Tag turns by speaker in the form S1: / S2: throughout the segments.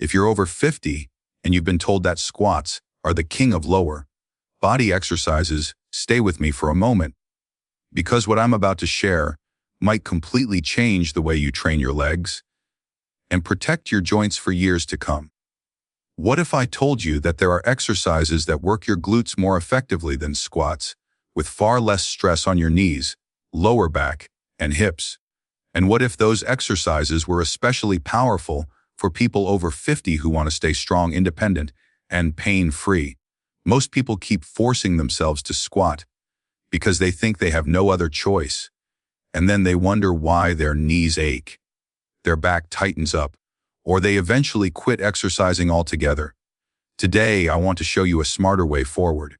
S1: If you're over 50 and you've been told that squats are the king of lower body exercises, stay with me for a moment, because what I'm about to share might completely change the way you train your legs and protect your joints for years to come. What if I told you that there are exercises that work your glutes more effectively than squats, with far less stress on your knees, lower back, and hips? And what if those exercises were especially powerful for people over 50 who want to stay strong, independent, and pain-free? Most people keep forcing themselves to squat because they think they have no other choice, and then they wonder why their knees ache, their back tightens up, or they eventually quit exercising altogether. Today, I want to show you a smarter way forward,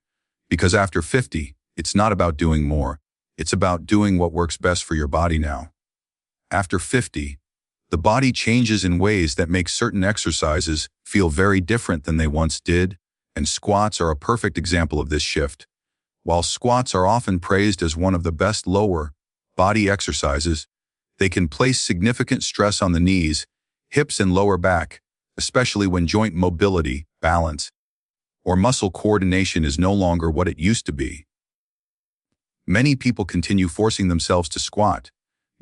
S1: because after 50, it's not about doing more, it's about doing what works best for your body now. After 50, the body changes in ways that make certain exercises feel very different than they once did, and squats are a perfect example of this shift. While squats are often praised as one of the best lower body exercises, they can place significant stress on the knees, hips, and lower back, especially when joint mobility, balance, or muscle coordination is no longer what it used to be. Many people continue forcing themselves to squat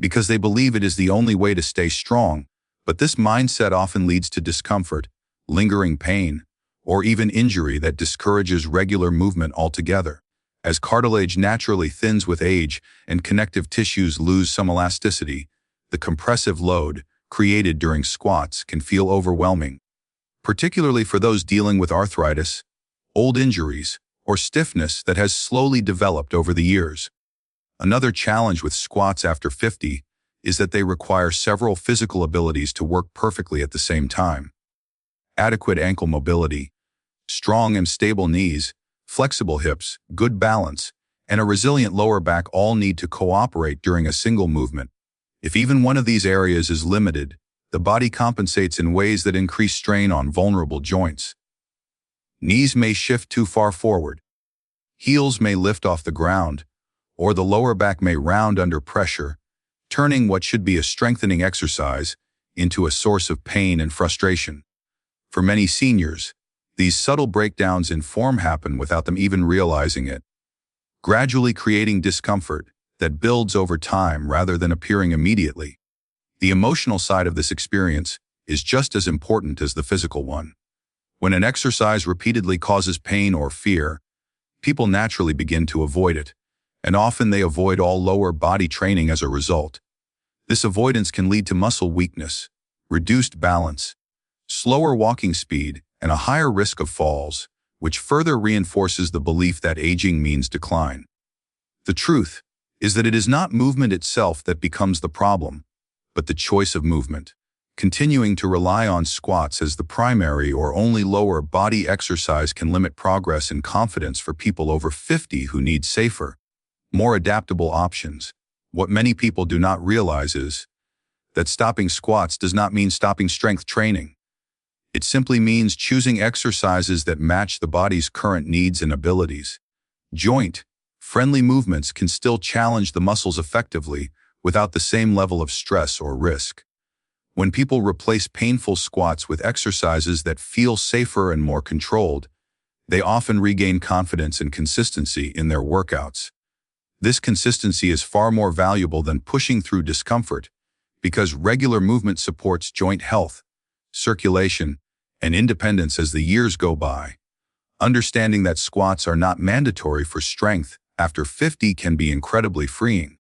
S1: because they believe it is the only way to stay strong, but this mindset often leads to discomfort, lingering pain, or even injury that discourages regular movement altogether. As cartilage naturally thins with age and connective tissues lose some elasticity, the compressive load created during squats can feel overwhelming, particularly for those dealing with arthritis, old injuries, or stiffness that has slowly developed over the years. Another challenge with squats after 50 is that they require several physical abilities to work perfectly at the same time. Adequate ankle mobility, strong and stable knees, flexible hips, good balance, and a resilient lower back all need to cooperate during a single movement. If even one of these areas is limited, the body compensates in ways that increase strain on vulnerable joints. Knees may shift too far forward, heels may lift off the ground, or the lower back may round under pressure, turning what should be a strengthening exercise into a source of pain and frustration. For many seniors, these subtle breakdowns in form happen without them even realizing it, gradually creating discomfort that builds over time rather than appearing immediately. The emotional side of this experience is just as important as the physical one. When an exercise repeatedly causes pain or fear, people naturally begin to avoid it, and often they avoid all lower body training as a result. This avoidance can lead to muscle weakness, reduced balance, slower walking speed, and a higher risk of falls, which further reinforces the belief that aging means decline. The truth is that it is not movement itself that becomes the problem, but the choice of movement. Continuing to rely on squats as the primary or only lower body exercise can limit progress and confidence for people over 50 who need safer, more adaptable options. What many people do not realize is that stopping squats does not mean stopping strength training. It simply means choosing exercises that match the body's current needs and abilities. Joint-friendly movements can still challenge the muscles effectively without the same level of stress or risk. When people replace painful squats with exercises that feel safer and more controlled, they often regain confidence and consistency in their workouts. This consistency is far more valuable than pushing through discomfort because regular movement supports joint health, circulation, and independence as the years go by. Understanding that squats are not mandatory for strength after 50 can be incredibly freeing.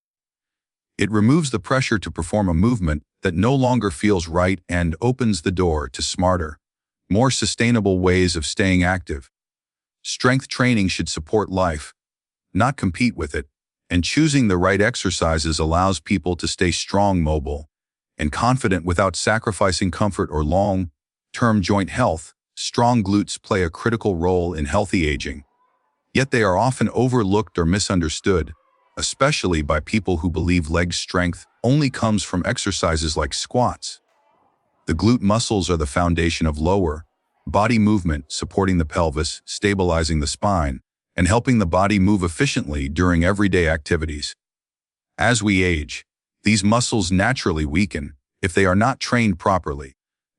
S1: It removes the pressure to perform a movement that no longer feels right and opens the door to smarter, more sustainable ways of staying active. Strength training should support life, not compete with it, and choosing the right exercises allows people to stay strong, mobile, and confident without sacrificing comfort or long-term joint health. Strong glutes play a critical role in healthy aging, yet they are often overlooked or misunderstood, especially by people who believe leg strength only comes from exercises like squats. The glute muscles are the foundation of lower body movement, supporting the pelvis, stabilizing the spine, and helping the body move efficiently during everyday activities. As we age, these muscles naturally weaken if they are not trained properly,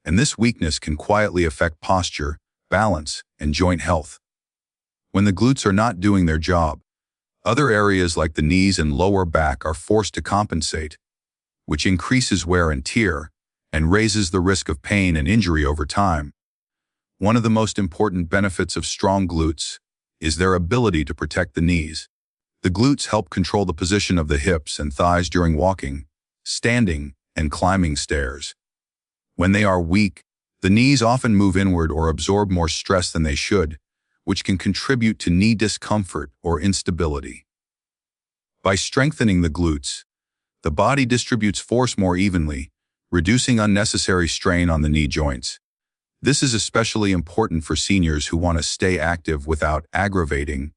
S1: and this weakness can quietly affect posture, balance, and joint health. When the glutes are not doing their job, other areas like the knees and lower back are forced to compensate, which increases wear and tear and raises the risk of pain and injury over time. One of the most important benefits of strong glutes is their ability to protect the knees. The glutes help control the position of the hips and thighs during walking, standing, and climbing stairs. When they are weak, the knees often move inward or absorb more stress than they should, which can contribute to knee discomfort or instability. By strengthening the glutes, the body distributes force more evenly, reducing unnecessary strain on the knee joints. This is especially important for seniors who want to stay active without aggravating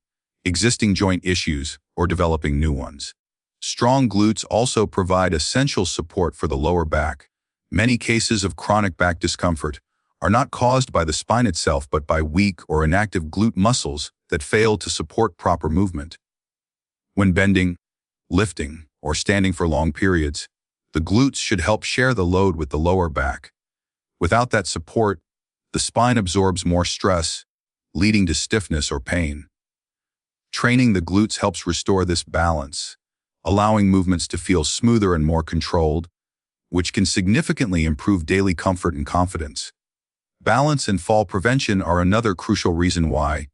S1: existing joint issues or developing new ones. Strong glutes also provide essential support for the lower back. Many cases of chronic back discomfort are not caused by the spine itself but by weak or inactive glute muscles that fail to support proper movement. When bending, lifting, or standing for long periods, the glutes should help share the load with the lower back. Without that support, the spine absorbs more stress, leading to stiffness or pain. Training the glutes helps restore this balance, allowing movements to feel smoother and more controlled, which can significantly improve daily comfort and confidence. Balance and fall prevention are another crucial reason why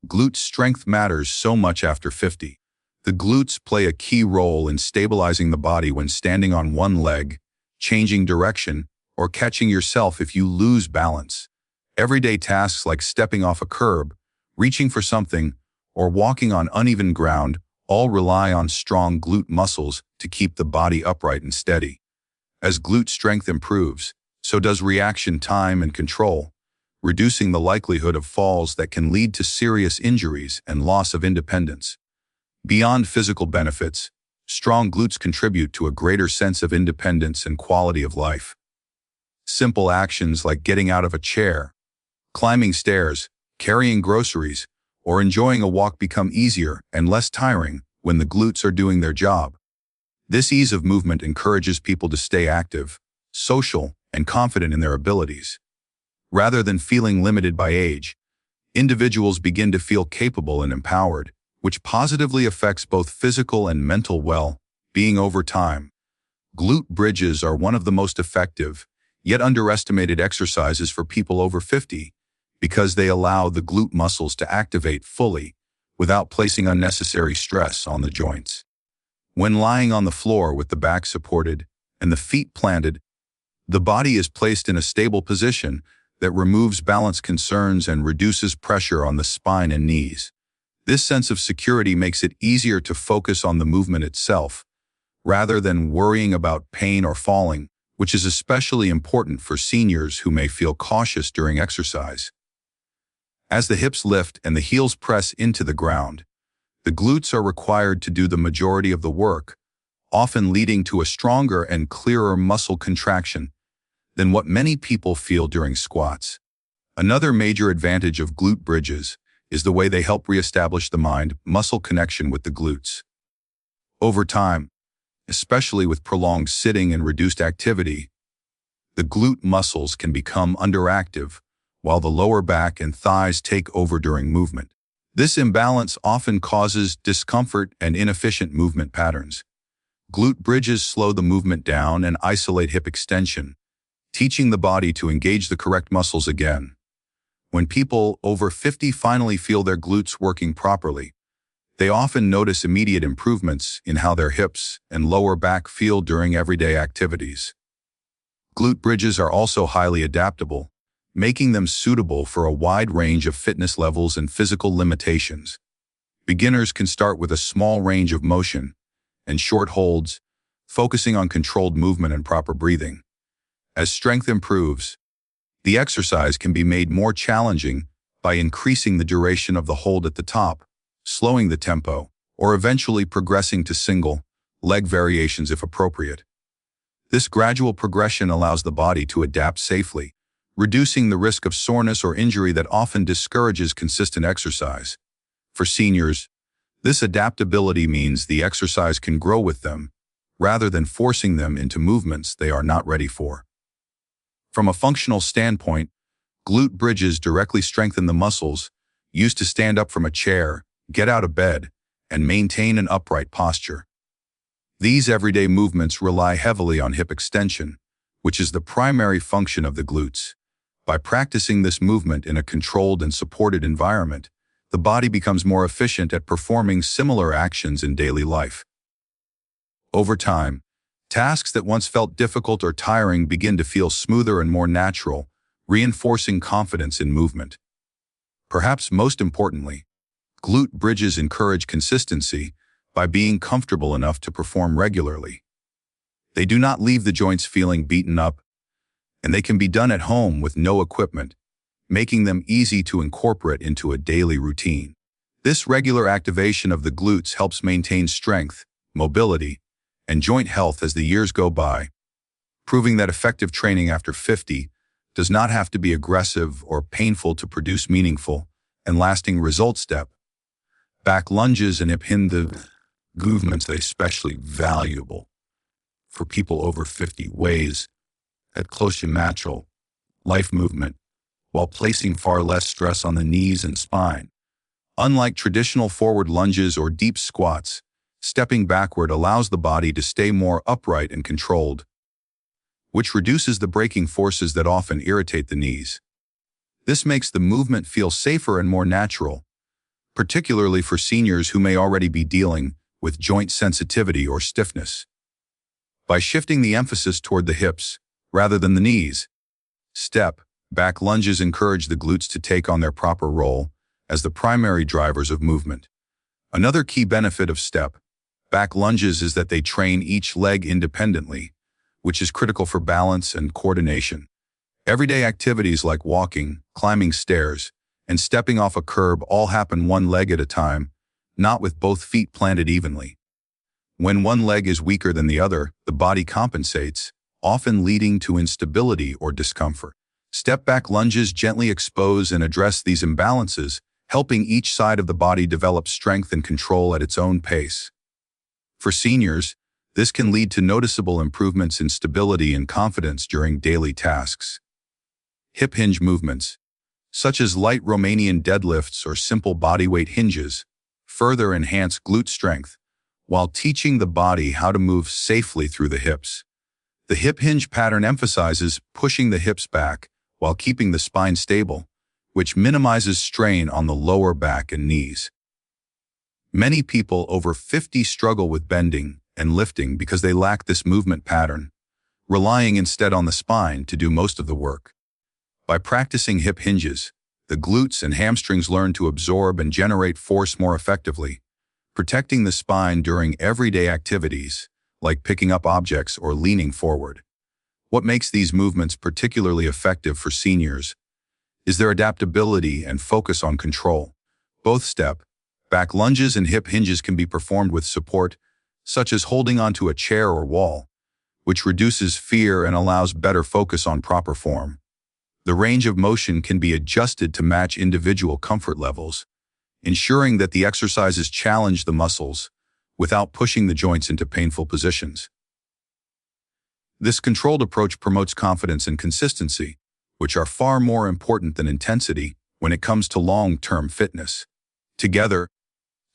S1: glute strength matters so much after 50. The glutes play a key role in stabilizing the body when standing on one leg, changing direction, or catching yourself if you lose balance. Everyday tasks like stepping off a curb, reaching for something, or walking on uneven ground all rely on strong glute muscles to keep the body upright and steady. As glute strength improves, so does reaction time and control, reducing the likelihood of falls that can lead to serious injuries and loss of independence. Beyond physical benefits, strong glutes contribute to a greater sense of independence and quality of life. Simple actions like getting out of a chair, climbing stairs, carrying groceries, or enjoying a walk become easier and less tiring when the glutes are doing their job. This ease of movement encourages people to stay active, social, and confident in their abilities. Rather than feeling limited by age, individuals begin to feel capable and empowered, which positively affects both physical and mental well-being over time. Glute bridges are one of the most effective, yet underestimated exercises for people over 50 because they allow the glute muscles to activate fully without placing unnecessary stress on the joints. When lying on the floor with the back supported and the feet planted, the body is placed in a stable position that removes balance concerns and reduces pressure on the spine and knees. This sense of security makes it easier to focus on the movement itself, rather than worrying about pain or falling, which is especially important for seniors who may feel cautious during exercise. As the hips lift and the heels press into the ground, the glutes are required to do the majority of the work, often leading to a stronger and clearer muscle contraction than what many people feel during squats. Another major advantage of glute bridges is the way they help reestablish the mind-muscle connection with the glutes. Over time, especially with prolonged sitting and reduced activity, the glute muscles can become underactive, while the lower back and thighs take over during movement. This imbalance often causes discomfort and inefficient movement patterns. Glute bridges slow the movement down and isolate hip extension, teaching the body to engage the correct muscles again. When people over 50 finally feel their glutes working properly, they often notice immediate improvements in how their hips and lower back feel during everyday activities. Glute bridges are also highly adaptable, making them suitable for a wide range of fitness levels and physical limitations. Beginners can start with a small range of motion and short holds, focusing on controlled movement and proper breathing. As strength improves, the exercise can be made more challenging by increasing the duration of the hold at the top, slowing the tempo, or eventually progressing to single leg variations if appropriate. This gradual progression allows the body to adapt safely, reducing the risk of soreness or injury that often discourages consistent exercise. For seniors, this adaptability means the exercise can grow with them, rather than forcing them into movements they are not ready for. From a functional standpoint, glute bridges directly strengthen the muscles used to stand up from a chair, get out of bed, and maintain an upright posture. These everyday movements rely heavily on hip extension, which is the primary function of the glutes. By practicing this movement in a controlled and supported environment, the body becomes more efficient at performing similar actions in daily life. Over time, tasks that once felt difficult or tiring begin to feel smoother and more natural, reinforcing confidence in movement. Perhaps most importantly, glute bridges encourage consistency by being comfortable enough to perform regularly. They do not leave the joints feeling beaten up, and they can be done at home with no equipment, making them easy to incorporate into a daily routine. This regular activation of the glutes helps maintain strength, mobility, and joint health as the years go by, proving that effective training after 50 does not have to be aggressive or painful to produce meaningful and lasting results. Back lunges and hip hinge movements are especially valuable for people over 50 ways at close to natural life movement while placing far less stress on the knees and spine. Unlike traditional forward lunges or deep squats, stepping backward allows the body to stay more upright and controlled, which reduces the braking forces that often irritate the knees. This makes the movement feel safer and more natural, particularly for seniors who may already be dealing with joint sensitivity or stiffness. By shifting the emphasis toward the hips rather than the knees, step back lunges encourage the glutes to take on their proper role as the primary drivers of movement. Another key benefit of step back lunges is that they train each leg independently, which is critical for balance and coordination. Everyday activities like walking, climbing stairs, and stepping off a curb all happen one leg at a time, not with both feet planted evenly. When one leg is weaker than the other, the body compensates, often leading to instability or discomfort. Step-back lunges gently expose and address these imbalances, helping each side of the body develop strength and control at its own pace. For seniors, this can lead to noticeable improvements in stability and confidence during daily tasks. Hip hinge movements, such as light Romanian deadlifts or simple bodyweight hinges, further enhance glute strength while teaching the body how to move safely through the hips. The hip hinge pattern emphasizes pushing the hips back while keeping the spine stable, which minimizes strain on the lower back and knees. Many people over 50 struggle with bending and lifting because they lack this movement pattern, relying instead on the spine to do most of the work. By practicing hip hinges, the glutes and hamstrings learn to absorb and generate force more effectively, protecting the spine during everyday activities, like picking up objects or leaning forward. What makes these movements particularly effective for seniors is their adaptability and focus on control. Both step back lunges and hip hinges can be performed with support, such as holding onto a chair or wall, which reduces fear and allows better focus on proper form. The range of motion can be adjusted to match individual comfort levels, ensuring that the exercises challenge the muscles without pushing the joints into painful positions. This controlled approach promotes confidence and consistency, which are far more important than intensity when it comes to long-term fitness. Together,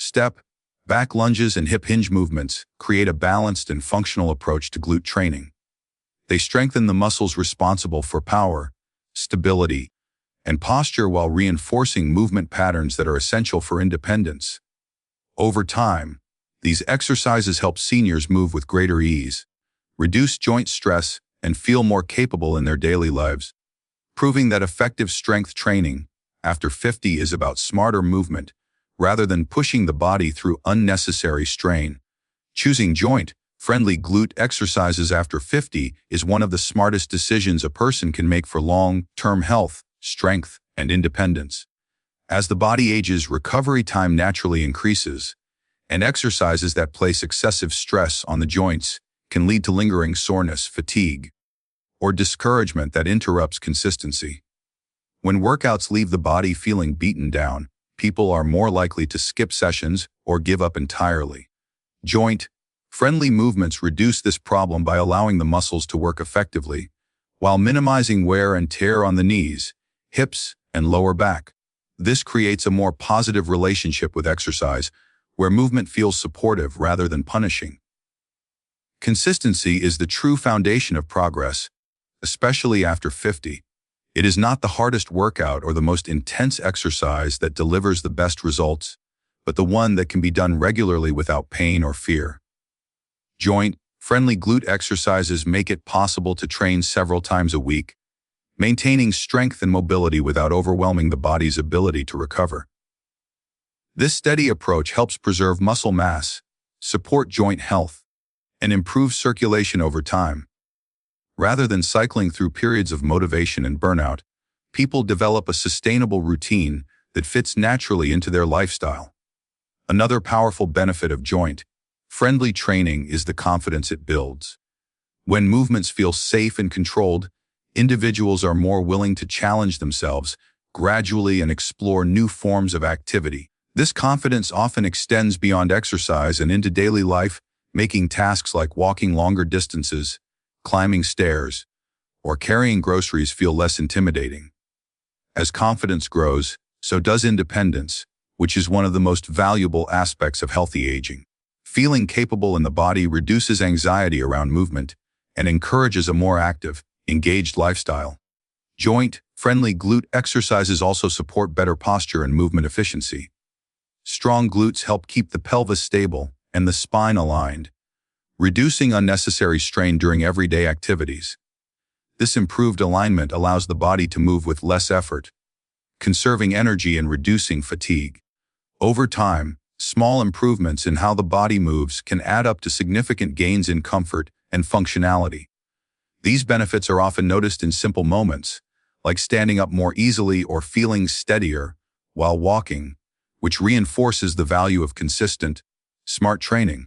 S1: step, back lunges, and hip hinge movements create a balanced and functional approach to glute training. They strengthen the muscles responsible for power, stability, and posture while reinforcing movement patterns that are essential for independence. Over time, these exercises help seniors move with greater ease, reduce joint stress, and feel more capable in their daily lives, proving that effective strength training after 50 is about smarter movement rather than pushing the body through unnecessary strain. Choosing joint-friendly glute exercises after 50 is one of the smartest decisions a person can make for long-term health, strength, and independence. As the body ages, recovery time naturally increases, and exercises that place excessive stress on the joints can lead to lingering soreness, fatigue, or discouragement that interrupts consistency. When workouts leave the body feeling beaten down, people are more likely to skip sessions or give up entirely. Joint-friendly movements reduce this problem by allowing the muscles to work effectively, while minimizing wear and tear on the knees, hips, and lower back. This creates a more positive relationship with exercise, where movement feels supportive rather than punishing. Consistency is the true foundation of progress, especially after 50. It is not the hardest workout or the most intense exercise that delivers the best results, but the one that can be done regularly without pain or fear. Joint-friendly glute exercises make it possible to train several times a week, maintaining strength and mobility without overwhelming the body's ability to recover. This steady approach helps preserve muscle mass, support joint health, and improve circulation over time. Rather than cycling through periods of motivation and burnout, people develop a sustainable routine that fits naturally into their lifestyle. Another powerful benefit of joint-friendly training is the confidence it builds. When movements feel safe and controlled, individuals are more willing to challenge themselves gradually and explore new forms of activity. This confidence often extends beyond exercise and into daily life, making tasks like walking longer distances, climbing stairs, or carrying groceries feel less intimidating. As confidence grows, so does independence, which is one of the most valuable aspects of healthy aging. Feeling capable in the body reduces anxiety around movement and encourages a more active, engaged lifestyle. Joint-friendly glute exercises also support better posture and movement efficiency. Strong glutes help keep the pelvis stable and the spine aligned, reducing unnecessary strain during everyday activities. This improved alignment allows the body to move with less effort, conserving energy and reducing fatigue. Over time, small improvements in how the body moves can add up to significant gains in comfort and functionality. These benefits are often noticed in simple moments, like standing up more easily or feeling steadier while walking, which reinforces the value of consistent, smart training.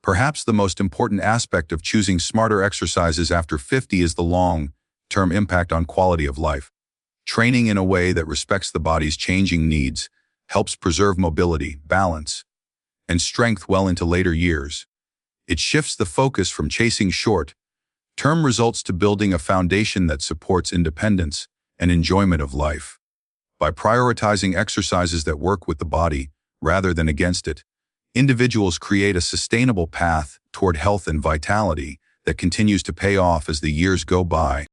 S1: Perhaps the most important aspect of choosing smarter exercises after 50 is the long-term impact on quality of life. Training in a way that respects the body's changing needs helps preserve mobility, balance, and strength well into later years. It shifts the focus from chasing short-term results to building a foundation that supports independence and enjoyment of life. By prioritizing exercises that work with the body rather than against it, individuals create a sustainable path toward health and vitality that continues to pay off as the years go by.